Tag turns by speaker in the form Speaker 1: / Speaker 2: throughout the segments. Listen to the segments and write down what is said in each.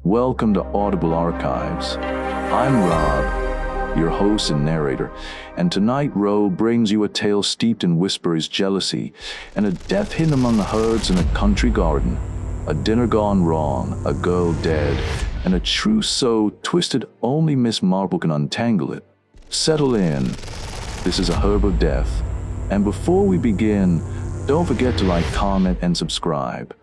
Speaker 1: Welcome to Audible Archives. I'm Rob, your host and narrator, and tonight Raul brings you a tale steeped in whisperous jealousy and a death hidden among the herds in a country garden, a dinner gone wrong, a girl dead, and a truth so twisted only Miss Marple can untangle it. Settle in. This is a herb of death. And before we begin, don't forget to like, comment, and subscribe.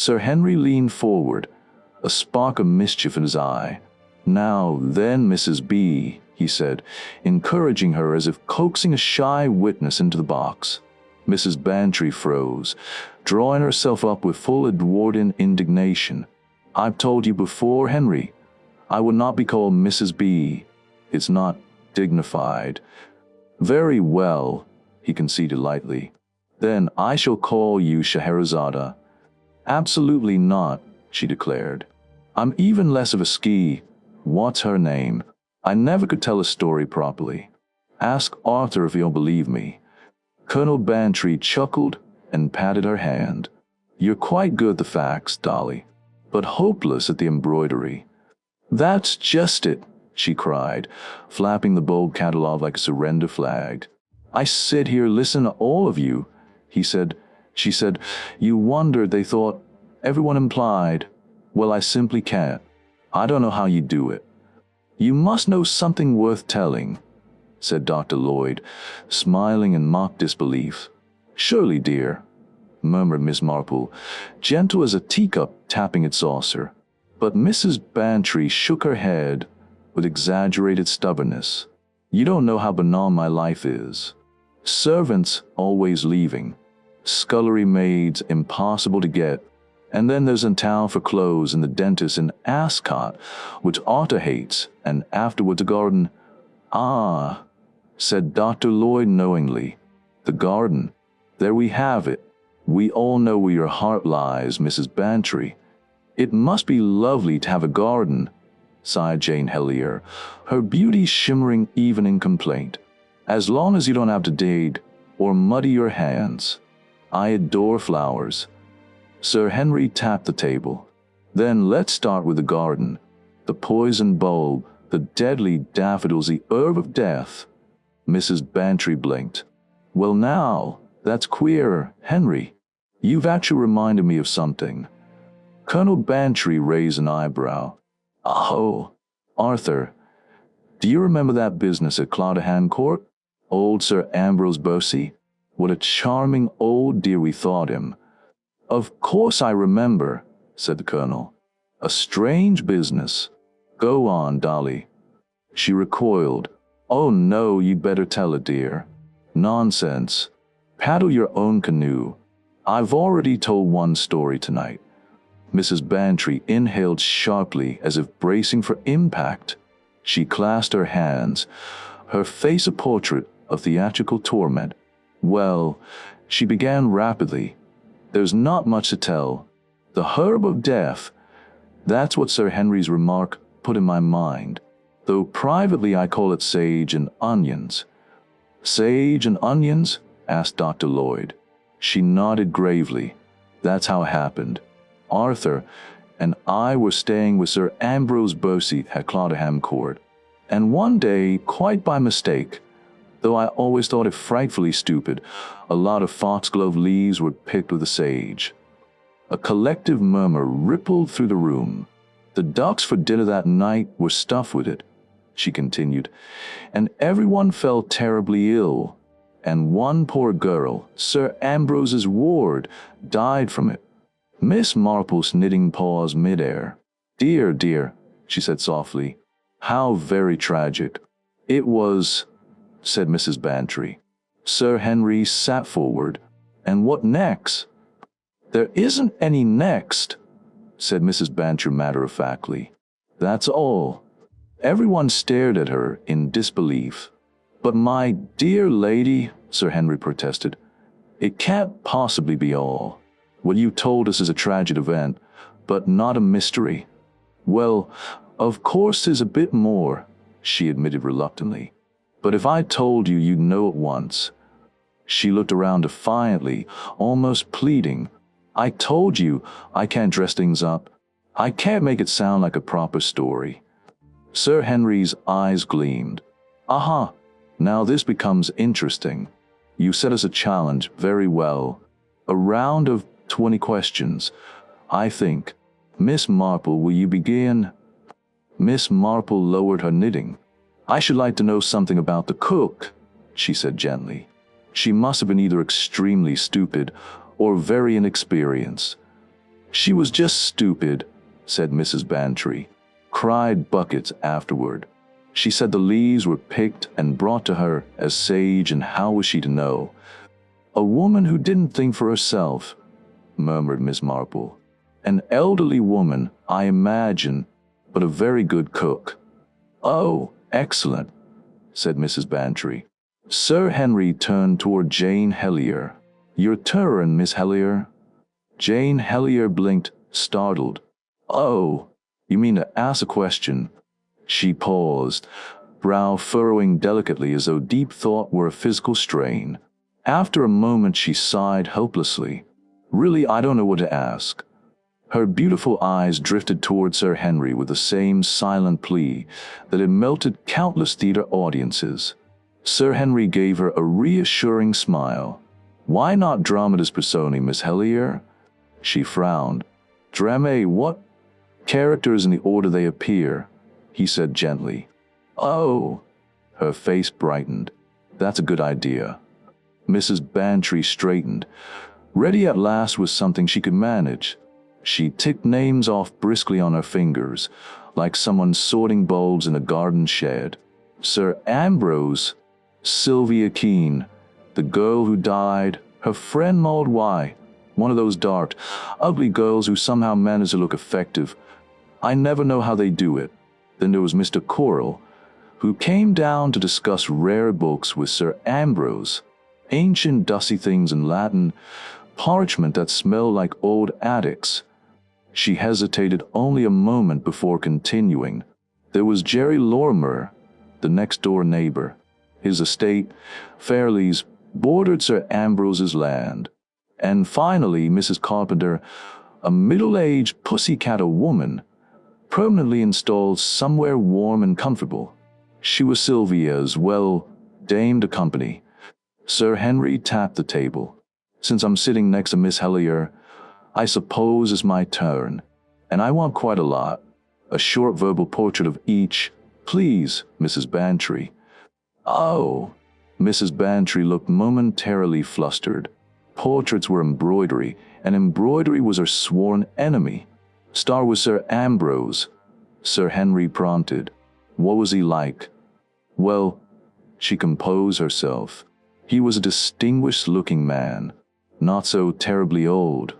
Speaker 1: Sir Henry leaned forward, a spark of mischief in his eye. "Now then, Mrs. B," he said, encouraging her as if coaxing a shy witness into the box. Mrs. Bantry froze, drawing herself up with full Edwardian indignation. "I've told you before, Henry, I would not be called Mrs. B. It's not dignified." "Very well," he conceded lightly. "Then I shall call you Scheherazade." "Absolutely not," she declared. "I'm even less of a ski. What's her name? I never could tell a story properly. Ask Arthur if he'll believe me." Colonel Bantry chuckled and patted her hand. "You're quite good at the facts, Dolly, but hopeless at the embroidery." "That's just it," she cried, flapping the bold catalogue like a surrender flag. "I sit here listening to all of you," he said. She said, "You wondered, they thought, everyone implied. Well, I simply can't. I don't know how you do it." "You must know something worth telling," said Dr. Lloyd, smiling in mock disbelief. "Surely, dear," murmured Miss Marple, gentle as a teacup tapping its saucer. But Mrs. Bantry shook her head with exaggerated stubbornness. "You don't know how banal my life is. Servants always leaving. Scullery maids impossible to get. And then there's in town for clothes and the dentist in Ascot, which Arthur hates, and afterwards a garden." "Ah," said Dr. Lloyd knowingly. "The garden. There we have it. We all know where your heart lies, Mrs. Bantry." "It must be lovely to have a garden," sighed Jane Hellier, her beauty shimmering even in complaint. "As long as you don't have to dig or muddy your hands. I adore flowers." Sir Henry tapped the table. "Then let's start with the garden. The poison bulb, the deadly daffodils, the herb of death." Mrs. Bantry blinked. "Well now, that's queer, Henry. You've actually reminded me of something." Colonel Bantry raised an eyebrow. "Oh, Arthur, do you remember that business at Clodagh Court? Old Sir Ambrose Bossy? What a charming old dear we thought him." "Of course I remember," said the Colonel. "A strange business. Go on, Dolly." She recoiled. "Oh no, you'd better tell it, dear." "Nonsense. Paddle your own canoe. I've already told one story tonight." Mrs. Bantry inhaled sharply as if bracing for impact. She clasped her hands, her face a portrait of theatrical torment. "Well," she began rapidly, "there's not much to tell. The herb of death, that's what Sir Henry's remark put in my mind, though privately I call it sage and onions." "Sage and onions?" asked Dr. Lloyd. She nodded gravely. "That's how it happened. Arthur and I were staying with Sir Ambrose Bossy at Clodagh Court, and one day, quite by mistake, though I always thought it frightfully stupid, a lot of foxglove leaves were picked with the sage." A collective murmur rippled through the room. "The ducks for dinner that night were stuffed with it," she continued, "and everyone fell terribly ill, and one poor girl, Sir Ambrose's ward, died from it." Miss Marple's knitting paused mid-air. "Dear, dear," she said softly. "How very tragic." "It was," said Mrs. Bantry. Sir Henry sat forward. "And what next?" "There isn't any next," said Mrs. Bantry matter-of-factly. "That's all." Everyone stared at her in disbelief. "But my dear lady," Sir Henry protested, "it can't possibly be all. What you told us is a tragic event, but not a mystery." "Well, Of course there's a bit more, she admitted reluctantly. But if I told you, you'd know at once. She looked around defiantly, almost pleading. I told you, I can't dress things up. I can't make it sound like a proper story. Sir Henry's eyes gleamed. Aha, now this becomes interesting. You set us a challenge, very well. A round of 20 questions, I think. Miss Marple, will you begin? Miss Marple lowered her knitting. I should like to know something about the cook, she said gently. She must have been either extremely stupid or very inexperienced. She was just stupid, said Mrs. Bantry. Cried buckets afterward. She said the leaves were picked and brought to her as sage, and how was she to know? A woman who didn't think for herself, murmured Miss Marple. An elderly woman, I imagine, but a very good cook. Oh, excellent, said Mrs. Bantry. Sir Henry turned toward Jane Helier. Your turn, Miss Helier. Jane Helier blinked, startled. Oh, you mean to ask a question? She paused, brow furrowing delicately as though deep thought were a physical strain. After a moment she sighed helplessly. Really, I don't know what to ask. Her beautiful eyes drifted toward Sir Henry with the same silent plea that had melted countless theater audiences. Sir Henry gave her a reassuring smile. Why not dramatis personae, Miss Helier? She frowned. Drame what? Characters in the order they appear, he said gently. Oh, her face brightened. That's a good idea. Mrs. Bantry straightened, ready at last with something she could manage. She ticked names off briskly on her fingers, like someone sorting bulbs in a garden shed. Sir Ambrose, Sylvia Keene, the girl who died, her friend Maud Why, one of those dark, ugly girls who somehow manage to look effective. I never know how they do it. Then there was Mr. Corll, who came down to discuss rare books with Sir Ambrose, ancient dusty things in Latin, parchment that smelled like old attics. She hesitated only a moment before continuing. There was Jerry Lorimer, the next-door neighbor. His estate, Fairlie's, bordered Sir Ambrose's land. And finally, Mrs. Carpenter, a middle-aged pussycat woman, permanently installed somewhere warm and comfortable. She was Sylvia's, well, dame de company. Sir Henry tapped the table. Since I'm sitting next to Miss Helier, I suppose it's my turn, and I want quite a lot. A short verbal portrait of each, please, Mrs. Bantry. Oh, Mrs. Bantry looked momentarily flustered. Portraits were embroidery, and embroidery was her sworn enemy. Star was Sir Ambrose. Sir Henry prompted. What was he like? Well, she composed herself. He was a distinguished-looking man, not so terribly old,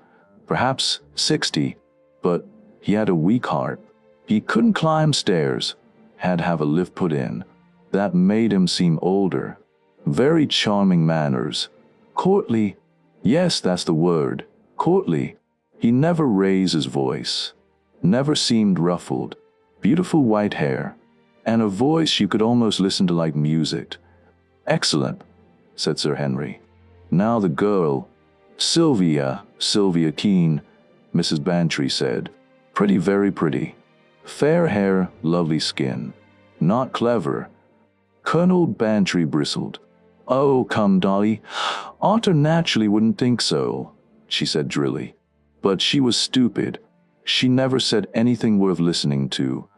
Speaker 1: perhaps 60, but he had a weak heart. He couldn't climb stairs, had to have a lift put in. That made him seem older. Very charming manners. Courtly. Yes, that's the word. Courtly. He never raised his voice. Never seemed ruffled. Beautiful white hair. And a voice you could almost listen to like music. Excellent, said Sir Henry. Now the girl. Sylvia Keene, Mrs. Bantry said. Pretty, very pretty. Fair hair, lovely skin. Not clever. Colonel Bantry bristled. Oh, come, Dolly. Arthur naturally wouldn't think so, she said drily. But she was stupid. She never said anything worth listening to.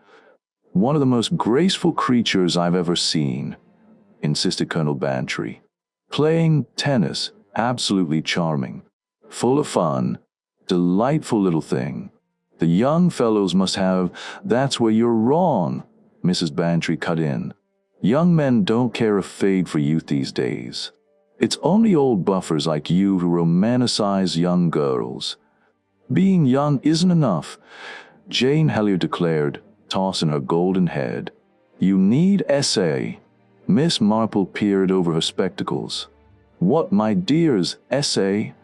Speaker 1: One of the most graceful creatures I've ever seen, insisted Colonel Bantry. Playing tennis, absolutely charming. Full of fun. Delightful little thing. The young fellows must have. That's where you're wrong, Mrs. Bantry cut in. Young men don't care a fig for youth these days. It's only old buffers like you who romanticize young girls. Being young isn't enough, Jane Helier declared, tossing her golden head. You need essay. Miss Marple peered over her spectacles. What, my dears, essay?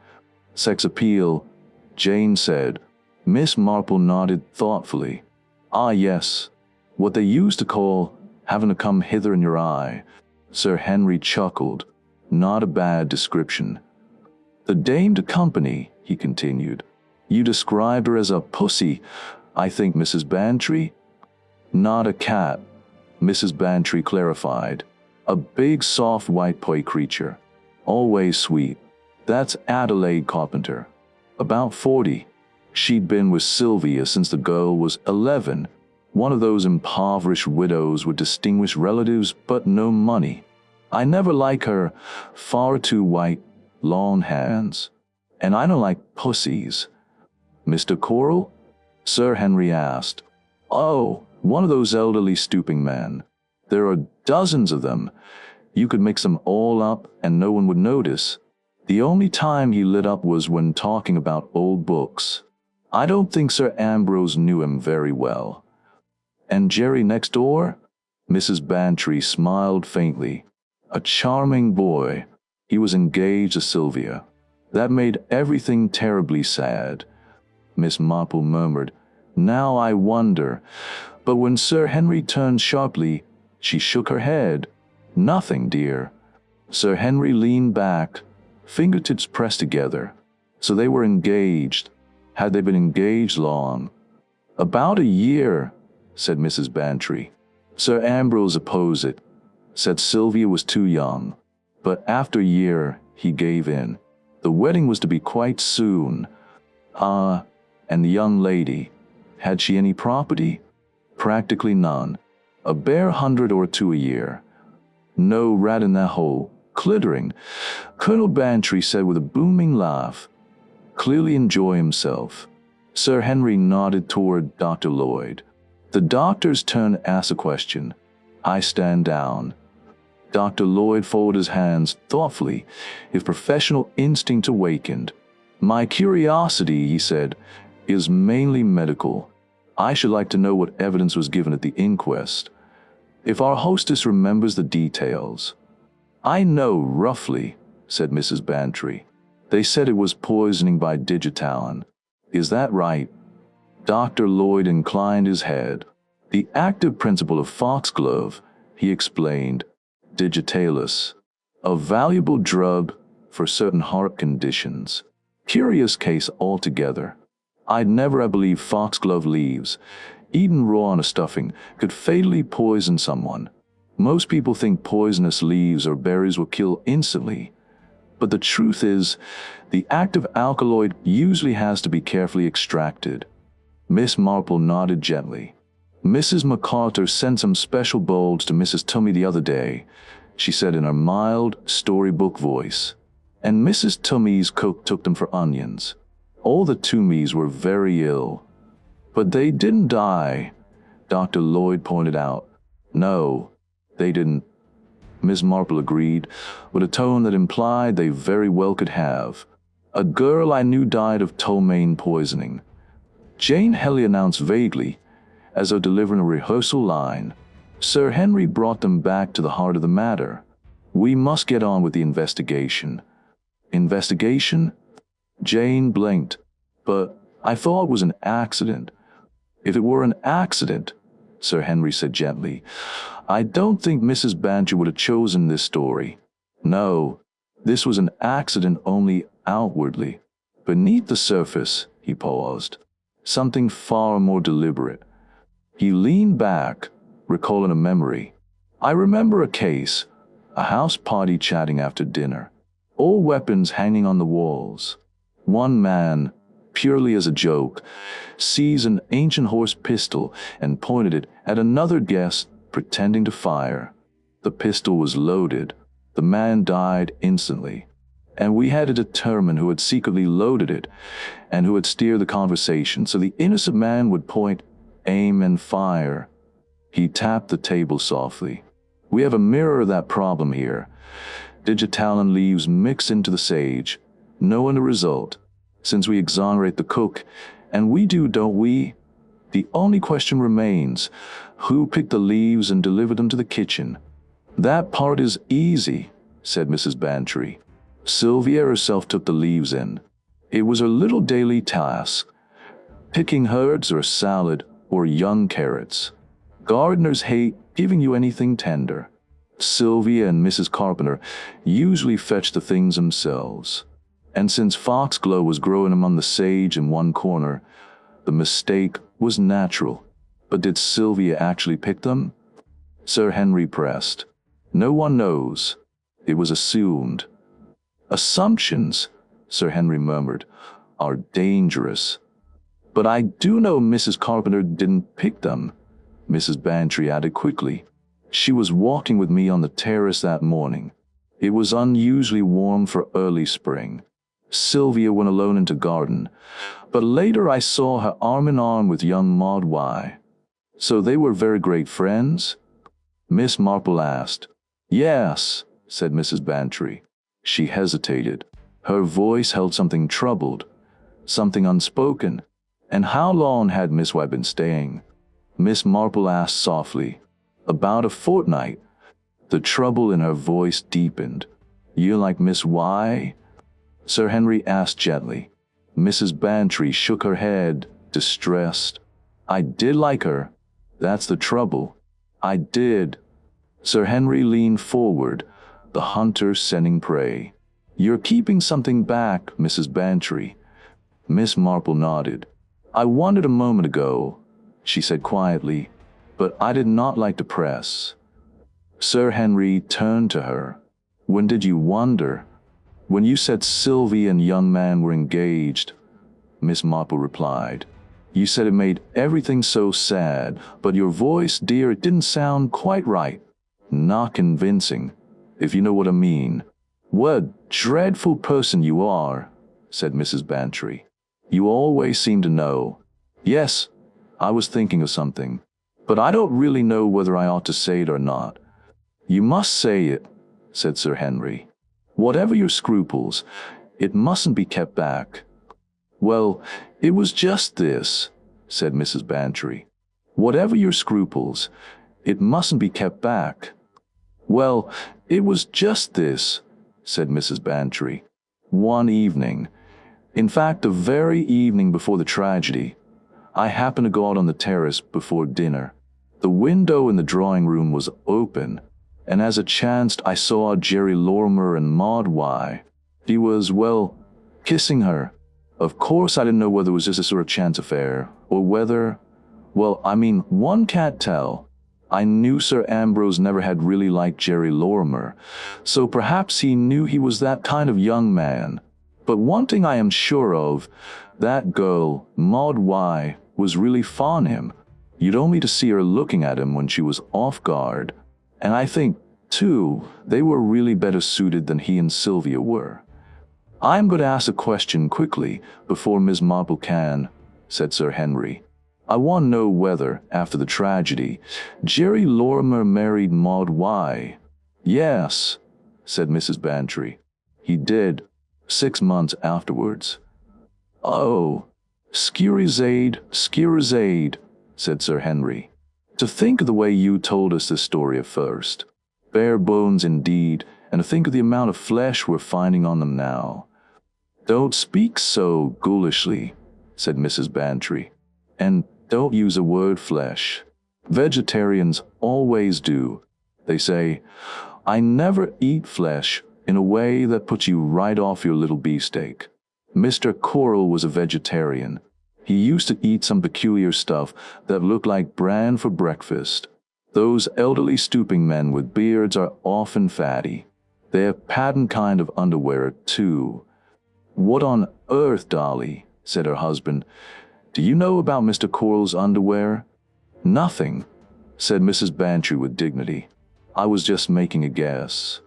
Speaker 1: Sex appeal, Jane said. Miss Marple nodded thoughtfully. Ah, yes, What they used to call having to come hither in your eye. Sir Henry chuckled. Not a bad description. The dame de company, he continued. You described her as a pussy, I think, Mrs. Bantry? Not a cat, Mrs. Bantry clarified. A big, soft, white toy creature. Always sweet. That's Adelaide Carpenter. About 40. She'd been with Sylvia since the girl was 11. One of those impoverished widows with distinguished relatives but no money. I never like her. Far too white, long hands. And I don't like pussies. Mr. Coral? Sir Henry asked. Oh, one of those elderly stooping men. There are dozens of them. You could mix them all up and no one would notice. The only time he lit up was when talking about old books. I don't think Sir Ambrose knew him very well. And Jerry next door? Mrs. Bantry smiled faintly. A charming boy. He was engaged to Sylvia. That made everything terribly sad. Miss Marple murmured, Now I wonder. But when Sir Henry turned sharply, she shook her head. Nothing, dear. Sir Henry leaned back, fingertips pressed together. So they were engaged. Had they been engaged long? About a year, said Mrs. Bantry. Sir Ambrose opposed it, said Sylvia was too young. But after a year, he gave in. The wedding was to be quite soon. And the young lady, had she any property? Practically none. A bare 100 or 2 a year. No rat in that hole. Clittering, Colonel Bantry said with a booming laugh. Clearly enjoy himself. Sir Henry nodded toward Dr. Lloyd. The doctor's turn asked a question. I stand down. Dr. Lloyd folded his hands thoughtfully, his professional instinct awakened. My curiosity, he said, is mainly medical. I should like to know what evidence was given at the inquest. If our hostess remembers the details. I know, roughly, said Mrs. Bantry. They said it was poisoning by Digitalis. Is that right? Dr. Lloyd inclined his head. The active principle of Foxglove, he explained. Digitalis. A valuable drug for certain heart conditions. Curious case altogether. I'd never have believed foxglove leaves, eaten raw on a stuffing, could fatally poison someone. Most people think poisonous leaves or berries will kill instantly. But the truth is, the active alkaloid usually has to be carefully extracted. Miss Marple nodded gently. Mrs. MacArthur sent some special bowls to Mrs. Tummy the other day, she said in her mild, storybook voice. And Mrs. Tummy's cook took them for onions. All the Tummies were very ill. But they didn't die, Dr. Lloyd pointed out. No, they didn't. Miss Marple agreed, with a tone that implied they very well could have. A girl I knew died of ptomaine poisoning. Jane Helly announced vaguely, as though delivering a rehearsal line. Sir Henry brought them back to the heart of the matter. We must get on with the investigation. Investigation? Jane blinked. But I thought it was an accident. If it were an accident, Sir Henry said gently, I don't think Mrs. Bantry would have chosen this story. No, this was an accident only outwardly. Beneath the surface, he paused, something far more deliberate. He leaned back, recalling a memory. I remember a case, a house party chatting after dinner, all weapons hanging on the walls. One man, purely as a joke, seized an ancient horse pistol and pointed it at another guest, pretending to fire. The pistol was loaded. The man died instantly. And we had to determine who had secretly loaded it and who had steered the conversation so the innocent man would point, aim, and fire. He tapped the table softly. We have a mirror of that problem here. Digitalis leaves mixed into the sage. Knowing the result, since we exonerate the cook, and we do, don't we? The only question remains, who picked the leaves and delivered them to the kitchen? That part is easy, said Mrs. Bantry. Sylvia herself took the leaves in. It was her little daily task, picking herbs or salad or young carrots. Gardeners hate giving you anything tender. Sylvia and Mrs. Carpenter usually fetch the things themselves. And since Foxglove was growing among the sage in one corner, the mistake was natural. But did Sylvia actually pick them? Sir Henry pressed. No one knows. It was assumed. Assumptions, Sir Henry murmured, are dangerous. But I do know Mrs. Carpenter didn't pick them, Mrs. Bantry added quickly. She was walking with me on the terrace that morning. It was unusually warm for early spring. Sylvia went alone into garden, but later I saw her arm in arm with young Maud Y. So they were very great friends? Miss Marple asked. Yes, said Mrs. Bantry. She hesitated. Her voice held something troubled, something unspoken. And how long had Miss Y been staying? Miss Marple asked softly. About a fortnight. The trouble in her voice deepened. You like Miss Y? Sir Henry asked gently. Mrs. Bantry shook her head, distressed. I did like her. That's the trouble. I did. Sir Henry leaned forward, the hunter scenting prey. You're keeping something back, Mrs. Bantry. Miss Marple nodded. I wondered a moment ago, she said quietly, but I did not like to press. Sir Henry turned to her. When did you wonder? When you said Sylvie and young man were engaged, Miss Marple replied. You said it made everything so sad, but your voice, dear, it didn't sound quite right. Not convincing, if you know what I mean. What a dreadful person you are, said Mrs. Bantry. You always seem to know. Yes, I was thinking of something, but I don't really know whether I ought to say it or not. You must say it, said Sir Henry. Whatever your scruples, it mustn't be kept back. Well, it was just this, said Mrs. Bantry. Whatever your scruples, it mustn't be kept back. Well, it was just this, said Mrs. Bantry. One evening, in fact, the very evening before the tragedy, I happened to go out on the terrace before dinner. The window in the drawing room was open, and as it chanced, I saw Jerry Lorimer and Maud Y. He was, well, kissing her. Of course, I didn't know whether it was just a sort of chance affair, or whether, well, I mean, one can't tell. I knew Sir Ambrose never had really liked Jerry Lorimer, so perhaps he knew he was that kind of young man. But one thing I am sure of, that girl, Maud Y., was really fond of him. You'd only to see her looking at him when she was off guard. And I think, too, they were really better suited than he and Sylvia were. I'm going to ask a question quickly before Miss Marple can, said Sir Henry. I want to know whether, after the tragedy, Jerry Lorimer married Maud Y. Yes, said Mrs. Bantry. He did, 6 months afterwards. Oh, scurizade, said Sir Henry. To think of the way you told us this story at first. Bare bones indeed, and to think of the amount of flesh we're finding on them now. Don't speak so ghoulishly, said Mrs. Bantry. And don't use the word flesh. Vegetarians always do. They say, I never eat flesh, in a way that puts you right off your little beefsteak. Mr. Coral was a vegetarian. He used to eat some peculiar stuff that looked like bran for breakfast. Those elderly stooping men with beards are often fatty. They have patent kind of underwear, too. What on earth, Dolly, said her husband, do you know about Mr. Coral's underwear? Nothing, said Mrs. Bantry with dignity. I was just making a guess.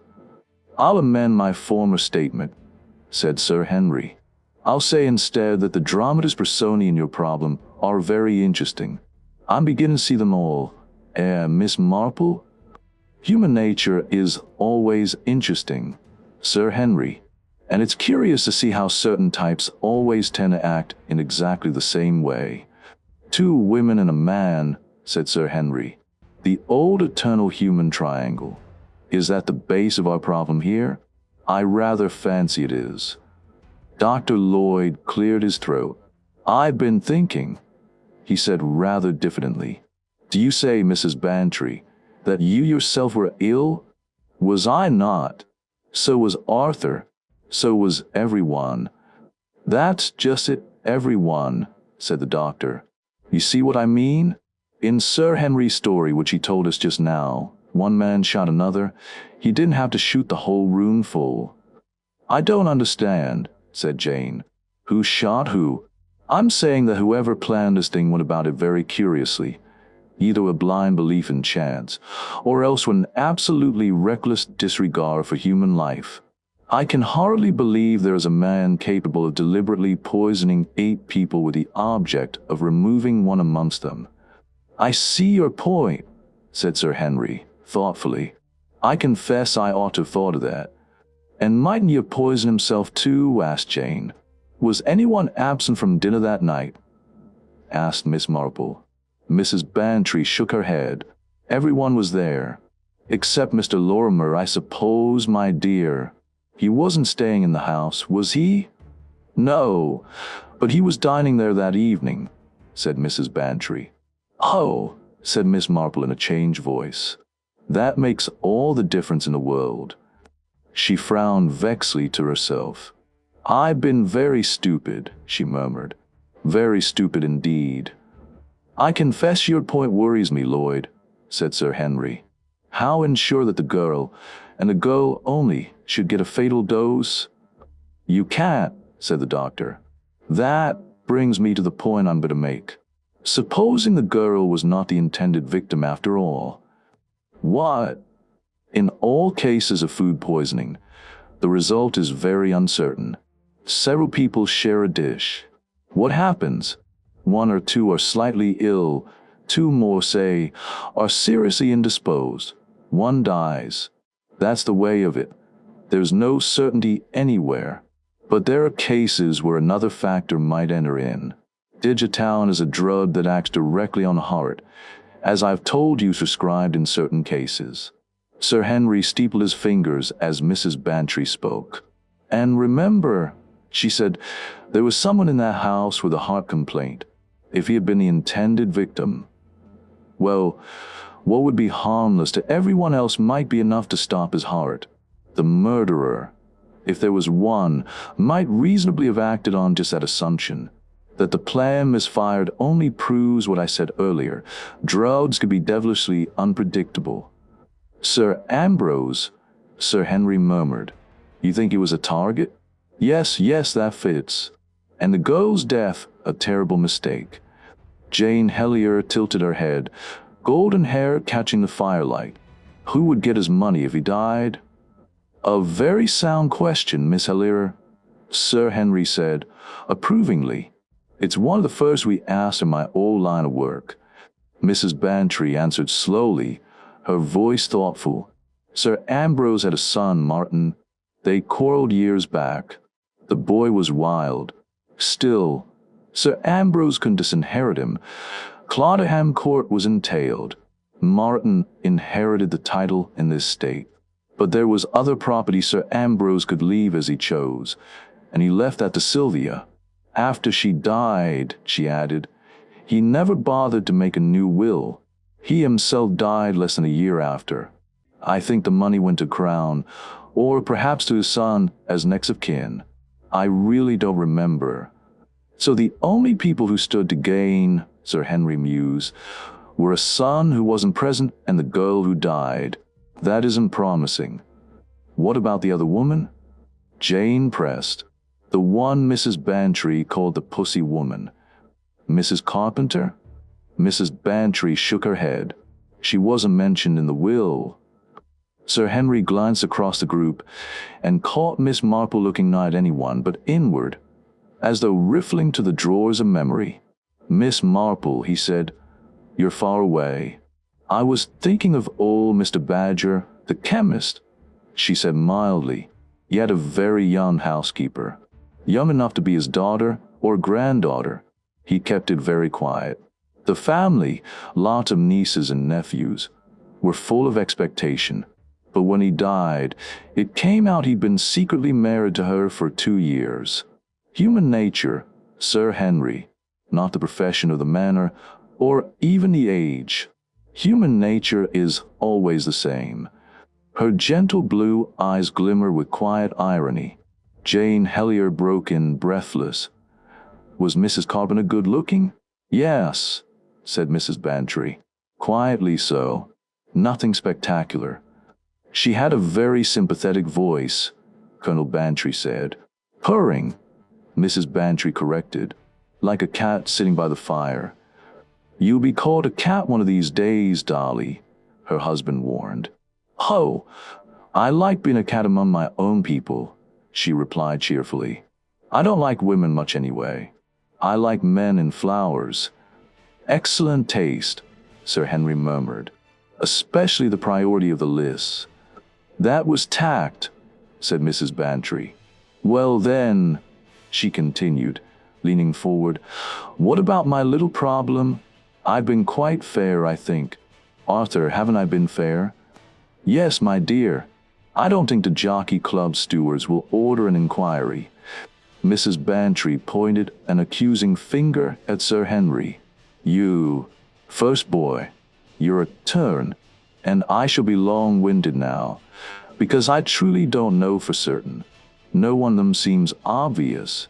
Speaker 1: I'll amend my former statement, said Sir Henry. I'll say instead that the dramatis personae in your problem are very interesting. I'm beginning to see them all. Miss Marple? Human nature is always interesting, Sir Henry, and it's curious to see how certain types always tend to act in exactly the same way. 2 women and a man, said Sir Henry. The old eternal human triangle. Is that the base of our problem here? I rather fancy it is. Dr. Lloyd cleared his throat. I've been thinking, he said rather diffidently. Do you say, Mrs. Bantry, that you yourself were ill? Was I not? So was Arthur. So was everyone. That's just it, everyone, said the doctor. You see what I mean? In Sir Henry's story, which he told us just now, one man shot another. He didn't have to shoot the whole room full. I don't understand, said Jane. Who shot who? I'm saying that whoever planned this thing went about it very curiously. Either a blind belief in chance, or else with an absolutely reckless disregard for human life. I can hardly believe there is a man capable of deliberately poisoning 8 people with the object of removing one amongst them. I see your point, said Sir Henry, thoughtfully. I confess I ought to have thought of that. And mightn't he have poisoned himself too? Asked Jane. Was anyone absent from dinner that night? Asked Miss Marple. Mrs. Bantry shook her head. Everyone was there. Except Mr. Lorimer, I suppose, my dear. He wasn't staying in the house, was he? No, but he was dining there that evening, said Mrs. Bantry. Oh, said Miss Marple in a changed voice. That makes all the difference in the world. She frowned vexedly to herself. I've been very stupid, she murmured. Very stupid indeed. I confess your point worries me, Lloyd, said Sir Henry. How ensure that the girl, and the girl only, should get a fatal dose? You can't, said the doctor. That brings me to the point I'm going to make. Supposing the girl was not the intended victim after all. What? In all cases of food poisoning, the result is very uncertain. Several people share a dish. What happens? 1 or 2 are slightly ill, 2 more, say, are seriously indisposed. 1 dies. That's the way of it. There's no certainty anywhere. But there are cases where another factor might enter in. Digitalis is a drug that acts directly on the heart, as I've told you prescribed in certain cases. Sir Henry steepled his fingers as Mrs. Bantry spoke. And remember, she said, there was someone in that house with a heart complaint. If he had been the intended victim, well, what would be harmless to everyone else might be enough to stop his heart. The murderer, if there was one, might reasonably have acted on just that assumption. That the plan misfired only proves what I said earlier. Drugs could be devilishly unpredictable. Sir Ambrose, Sir Henry murmured. You think he was a target? Yes, that fits. And the girl's death, a terrible mistake. Jane Hellier tilted her head, golden hair catching the firelight. Who would get his money if he died? A very sound question, Miss Hellier, Sir Henry said, approvingly. It's one of the first we asked in my old line of work. Mrs. Bantry answered slowly, her voice thoughtful. Sir Ambrose had a son, Martin. They quarreled years back. The boy was wild. Still, Sir Ambrose couldn't disinherit him. Clodagh Court was entailed. Martin inherited the title and the estate. But there was other property Sir Ambrose could leave as he chose, and he left that to Sylvia. After she died, she added, he never bothered to make a new will. He himself died less than a year after. I think the money went to Crown, or perhaps to his son as next of kin. I really don't remember. So the only people who stood to gain, Sir Henry mused, were a son who wasn't present and the girl who died. That isn't promising. What about the other woman? Jane pressed. The one Mrs. Bantry called the pussy woman. Mrs. Carpenter? Mrs. Bantry shook her head. She wasn't mentioned in the will. Sir Henry glanced across the group and caught Miss Marple looking not at anyone but inward, as though riffling to the drawers of memory. Miss Marple, he said, you're far away. I was thinking of old Mr. Badger, the chemist, she said mildly. He had a very young housekeeper. Young enough to be his daughter or granddaughter. He kept it very quiet. The family, lots of nieces and nephews, were full of expectation. But when he died, it came out he'd been secretly married to her for 2 years. Human nature, Sir Henry, not the profession of the manor, or even the age. Human nature is always the same. Her gentle blue eyes glimmer with quiet irony. Jane Hellier broke in, breathless. Was Mrs. Carpenter good-looking? Yes, said Mrs. Bantry. Quietly so. Nothing spectacular. She had a very sympathetic voice, Colonel Bantry said. Purring, Mrs. Bantry corrected, like a cat sitting by the fire. You'll be called a cat one of these days, Dolly, her husband warned. Oh, I like being a cat among my own people, she replied cheerfully. I don't like women much anyway. I like men and flowers. Excellent taste, Sir Henry murmured, especially the priority of the list. That was tact, said Mrs. Bantry. Well then, she continued, leaning forward, what about my little problem? I've been quite fair, I think. Arthur, haven't I been fair? Yes, my dear. I don't think the Jockey Club stewards will order an inquiry. Mrs. Bantry pointed an accusing finger at Sir Henry. You, first boy, your turn, and I shall be long-winded now, because I truly don't know for certain. No one of them seems obvious.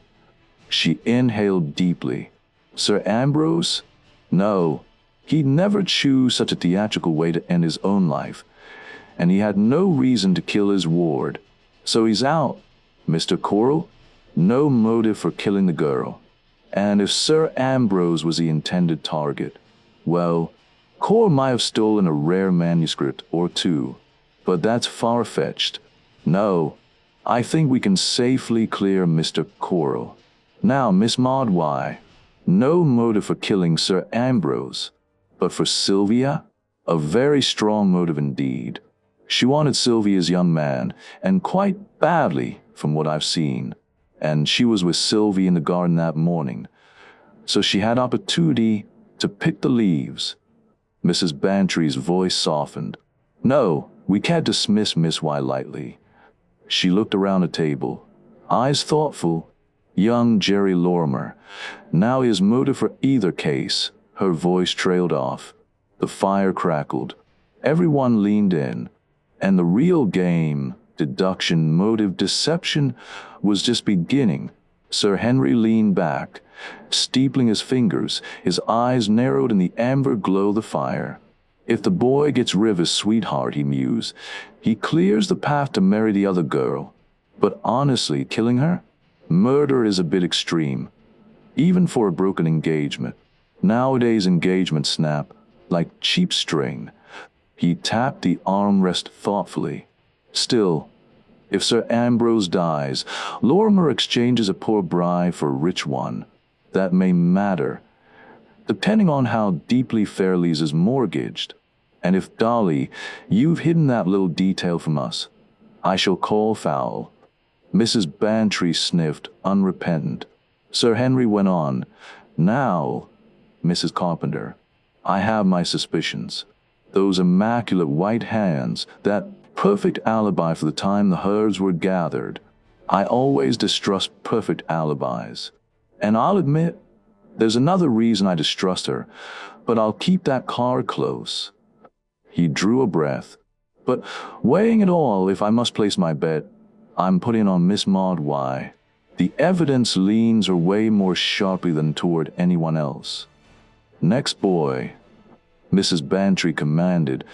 Speaker 1: She inhaled deeply. Sir Ambrose? No, he'd never choose such a theatrical way to end his own life, and he had no reason to kill his ward. So he's out. Mr. Coral? No motive for killing the girl. And if Sir Ambrose was the intended target, well, Coral might have stolen a rare manuscript or two, but that's far-fetched. No, I think we can safely clear Mr. Coral. Now, Miss Maud, why? No motive for killing Sir Ambrose, but for Sylvia? A very strong motive indeed. She wanted Sylvia's young man, and quite badly, from what I've seen. And she was with Sylvie in the garden that morning, so she had opportunity to pick the leaves. Mrs. Bantry's voice softened. No, we can't dismiss Miss Y lightly. She looked around the table, eyes thoughtful. Young Jerry Lorimer. Now his motive for either case. Her voice trailed off. The fire crackled. Everyone leaned in. And the real game, deduction, motive, deception, was just beginning. Sir Henry leaned back, steepling his fingers, his eyes narrowed in the amber glow of the fire. If the boy gets rid of his sweetheart, he mused, he clears the path to marry the other girl. But honestly, killing her? Murder is a bit extreme, even for a broken engagement. Nowadays engagements snap like cheap string. He tapped the armrest thoughtfully. Still, if Sir Ambrose dies, Lorimer exchanges a poor bride for a rich one. That may matter, depending on how deeply Fairlie's is mortgaged. And if, Dolly, you've hidden that little detail from us, I shall call foul. Mrs. Bantry sniffed, unrepentant. Sir Henry went on. Now, Mrs. Carpenter, I have my suspicions. Those immaculate white hands, that perfect alibi for the time the herds were gathered. I always distrust perfect alibis. And I'll admit, there's another reason I distrust her, but I'll keep that card close. He drew a breath. But weighing it all, if I must place my bet, I'm putting on Miss Maud Y. The evidence leans her way more sharply than toward anyone else. Next boy, Mrs. Bantry commanded,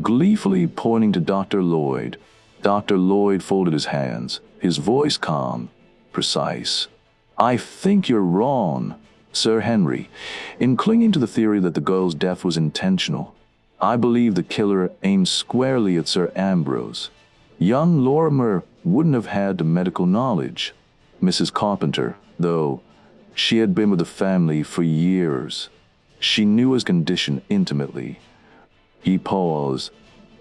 Speaker 1: gleefully pointing to Dr. Lloyd. Dr. Lloyd folded his hands, his voice calm, precise. I think you're wrong, Sir Henry, in clinging to the theory that the girl's death was intentional. I believe the killer aimed squarely at Sir Ambrose. Young Lorimer wouldn't have had the medical knowledge. Mrs. Carpenter, though, she had been with the family for years. She knew his condition intimately. He paused,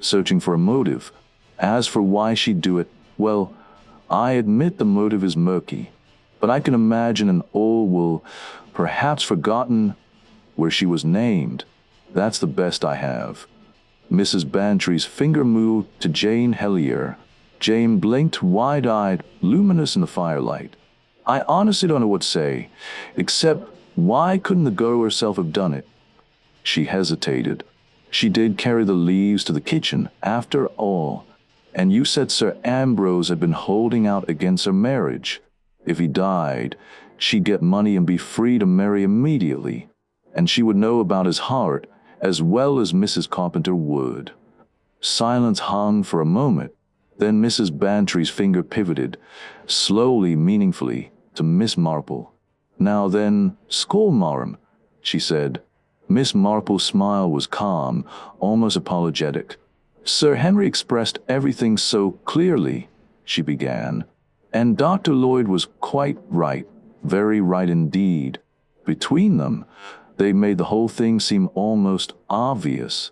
Speaker 1: searching for a motive. As for why she'd do it, well, I admit the motive is murky, but I can imagine an old will, perhaps forgotten, where she was named. That's the best I have. Mrs. Bantry's finger moved to Jane Hellier. Jane blinked, wide-eyed, luminous in the firelight. I honestly don't know what to say, except why couldn't the girl herself have done it? She hesitated. She did carry the leaves to the kitchen, after all. And you said Sir Ambrose had been holding out against her marriage. If he died, she'd get money and be free to marry immediately. And she would know about his heart as well as Mrs. Carpenter would. Silence hung for a moment. Then Mrs. Bantry's finger pivoted, slowly, meaningfully, to Miss Marple. "Now then, Skolmarm," she said. Miss Marple's smile was calm, almost apologetic. "Sir Henry expressed everything so clearly," she began. "And Dr. Lloyd was quite right, very right indeed. Between them, they made the whole thing seem almost obvious."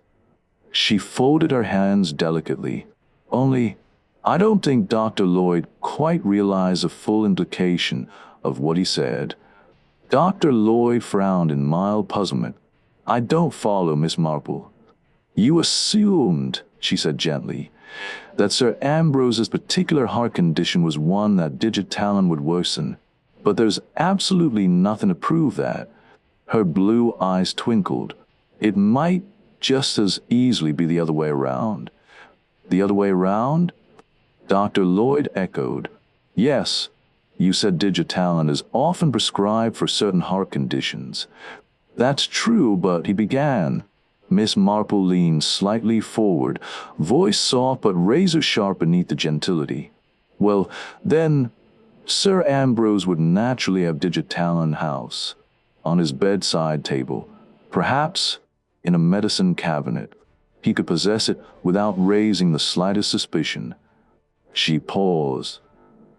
Speaker 1: She folded her hands delicately. "Only, I don't think Dr. Lloyd quite realized the full implication of what he said." Dr. Lloyd frowned in mild puzzlement. "I don't follow, Miss Marple." "You assumed," she said gently, "that Sir Ambrose's particular heart condition was one that Digitalis would worsen. But there's absolutely nothing to prove that." Her blue eyes twinkled. "It might just as easily be the other way around." "The other way around?" Dr. Lloyd echoed. "Yes, you said Digitalis is often prescribed for certain heart conditions." "That's true, but," he began. Miss Marple leaned slightly forward, voice soft but razor-sharp beneath the gentility. "Well, then, Sir Ambrose would naturally have Digitalis house, on his bedside table, perhaps in a medicine cabinet. He could possess it without raising the slightest suspicion." She paused.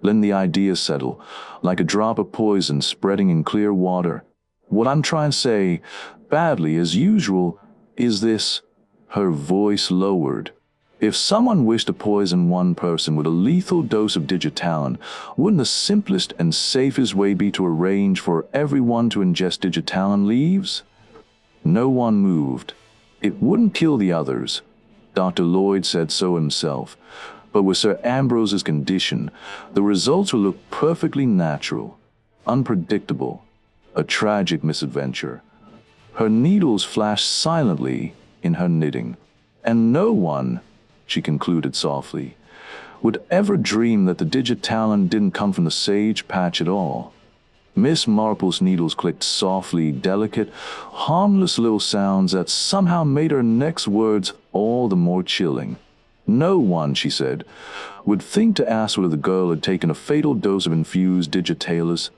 Speaker 1: Let the idea settle, like a drop of poison spreading in clear water. "What I'm trying to say, badly as usual, is this." Her voice lowered. "If someone wished to poison one person with a lethal dose of Digitalis, wouldn't the simplest and safest way be to arrange for everyone to ingest Digitalis leaves?" No one moved. "It wouldn't kill the others. Dr. Lloyd said so himself. But with Sir Ambrose's condition, the results will look perfectly natural, unpredictable, a tragic misadventure." Her needles flashed silently in her knitting. "And no one," she concluded softly, "would ever dream that the Digitalis didn't come from the sage patch at all." Miss Marple's needles clicked softly, delicate, harmless little sounds that somehow made her next words all the more chilling. "No one," she said, "would think to ask whether the girl had taken a fatal dose of infused Digitalis,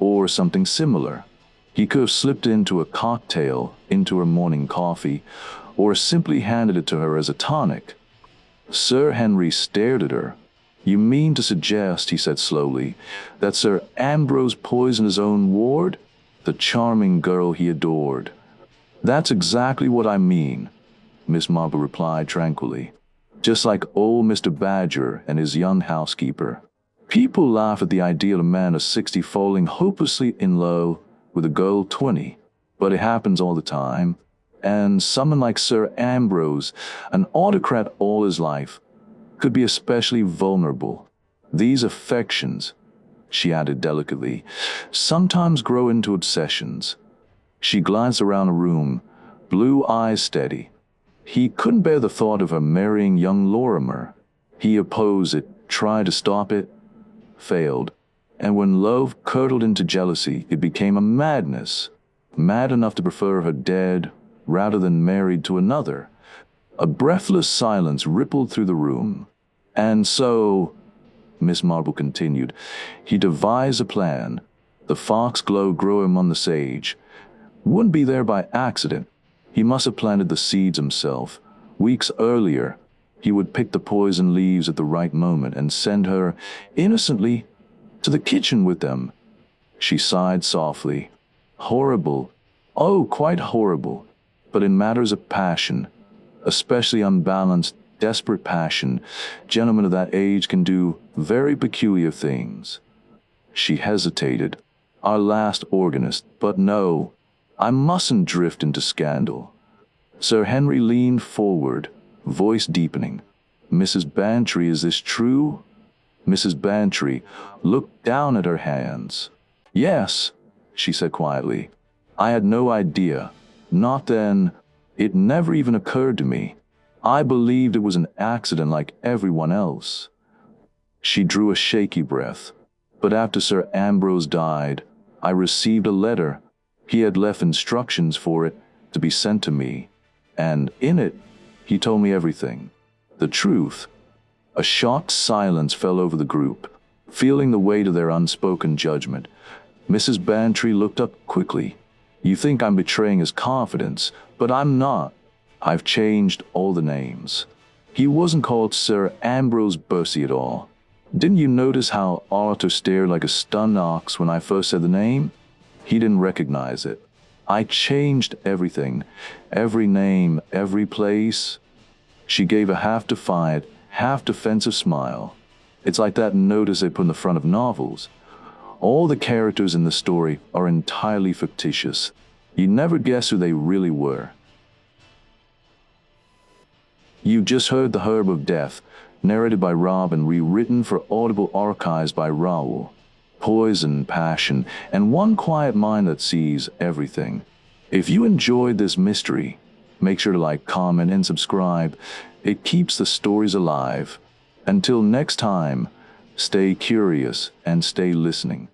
Speaker 1: or something similar. He could have slipped into a cocktail, into her morning coffee, or simply handed it to her as a tonic." Sir Henry stared at her. "You mean to suggest," he said slowly, "that Sir Ambrose poisoned his own ward, the charming girl he adored?" "That's exactly what I mean," Miss Marple replied tranquilly. "Just like old Mr. Badger and his young housekeeper. People laugh at the idea of a man of 60 falling hopelessly in love with a girl 20, but it happens all the time. And someone like Sir Ambrose, an autocrat all his life, could be especially vulnerable. These affections," she added delicately, "sometimes grow into obsessions." She glanced around the room, blue eyes steady. He couldn't bear the thought of her marrying young Lorimer. He opposed it, tried to stop it, failed. And when love curdled into jealousy, it became a madness. Mad enough to prefer her dead rather than married to another. A breathless silence rippled through the room. "And so," Miss Marple continued, "he devised a plan. The foxglove grew among the sage. Wouldn't be there by accident. He must have planted the seeds himself. Weeks earlier, he would pick the poison leaves at the right moment and send her, innocently, to the kitchen with them." She sighed softly. "Horrible. Oh, quite horrible. But in matters of passion, especially unbalanced, desperate passion, gentlemen of that age can do very peculiar things." She hesitated. "Our last organist, but no, I mustn't drift into scandal." Sir Henry leaned forward, voice deepening. "Mrs. Bantry, is this true?" Mrs. Bantry looked down at her hands. "Yes," she said quietly. "I had no idea. Not then. It never even occurred to me. I believed it was an accident like everyone else." She drew a shaky breath. "But after Sir Ambrose died, I received a letter. He had left instructions for it to be sent to me. And in it, he told me everything. The truth." A shocked silence fell over the group, feeling the weight of their unspoken judgment. Mrs. Bantry looked up quickly. "You think I'm betraying his confidence, but I'm not. I've changed all the names. He wasn't called Sir Ambrose Bercy at all. Didn't you notice how Arthur stared like a stunned ox when I first said the name? He didn't recognize it. I changed everything, every name, every place." She gave a half-defiant, half-defensive smile. "It's like that notice they put in the front of novels. All the characters in the story are entirely fictitious. You never guess who they really were." You just heard The Herb of Death, narrated by Rob and rewritten for Audible archives by Raul. Poison, passion, and one quiet mind that sees everything. If you enjoyed this mystery, make sure to like, comment, and subscribe. It keeps the stories alive. Until next time, stay curious and stay listening.